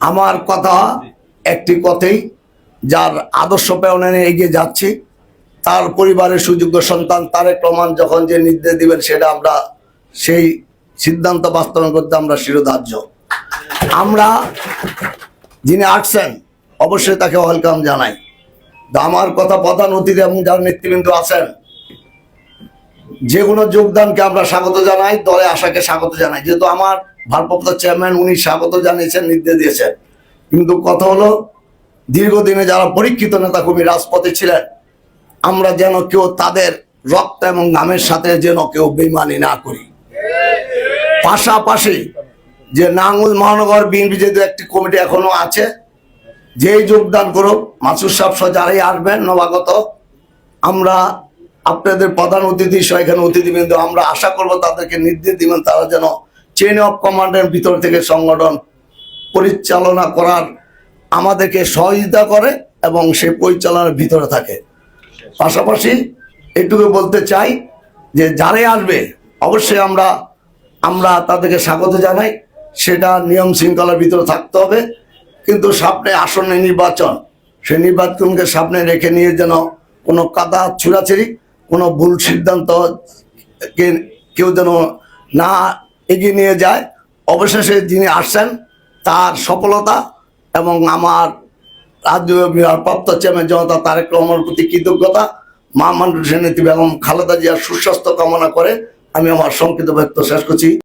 আমার কথা একটি কথাই, যার আদর্শ প্রেরণায় এগিয়ে যাচ্ছি, তার পরিবারের সুযোগ্য সন্তান তারেক রহমান যখন যে নির্দেশ দিবেন সেটা আমরা সেই সিদ্ধান্ত বাস্তবায়ন করতে আমরা শিরোধার্য। আমরা যিনি আসছেন অবশ্যই তাকে ওয়েলকাম জানাই। আমার কথা প্রধান অতিথি এবং যার নেতৃবৃন্দ আছেন যে কোনো যোগদানকে আমরা স্বাগত জানাই, দলে আসাকে স্বাগত জানাই। যেহেতু আমার ভারপ্রাপ্ত চেয়ারম্যান উনি স্বাগত জানিয়েছেন, নির্দেশ দিয়েছেন, কিন্তু কথা হলো দীর্ঘদিনে যারা পরীক্ষিত নেতাকর্মী রাজপথে ছিলেন, আমরা যেন কেউ তাদের রক্ত এবং ঘামের সাথে যেন কেউ বেইমানি না করি। পাশাপাশি যে নাঙ্গল মহানগর বিএনপি যেহেতু একটি কমিটি এখনো আছে, যেই যোগদান করুক, মাসুদ সাহেব সহ যারাই আসবেন নবাগত, আমরা আপনাদের প্রধান অতিথি সহ এখানে অতিথিবৃন্দ, আমরা আশা করব তাদেরকে নির্দেশ দিবেন তারা যেন চেইন অফ কমান্ডের ভিতর থেকে সংগঠন পরিচালনা করার আমাদেরকে সহযোগিতা করে এবং সেই পরিচালনার ভিতরে থাকে। পাশাপাশি এটুকু বলতে চাই যে যারাই আসবে অবশ্যই আমরা তাদেরকে স্বাগত জানাই, সেটা নিয়ম শৃঙ্খলার ভিতরে থাকতে হবে। কিন্তু সামনে আসন্ন নির্বাচন, সেই নির্বাচনকে সামনে রেখে নিয়ে যেন কোনো কাদা ছুড়াছুড়ি, কোনো ভুল সিদ্ধান্ত কেউ যেন না এগিয়ে নিয়ে যায়। অবশেষে যিনি আসছেন তার সফলতা এবং আমার রাজ্য প্রাপ্ত চেয়ারম্যান জনতা তারেক রহমানের প্রতি কৃতজ্ঞতা, মা মানুষের নেত্রী বেগম খালেদা জিয়ার সুস্বাস্থ্য কামনা করে আমি আমার সংক্ষিপ্ত বক্তব্য শেষ করছি।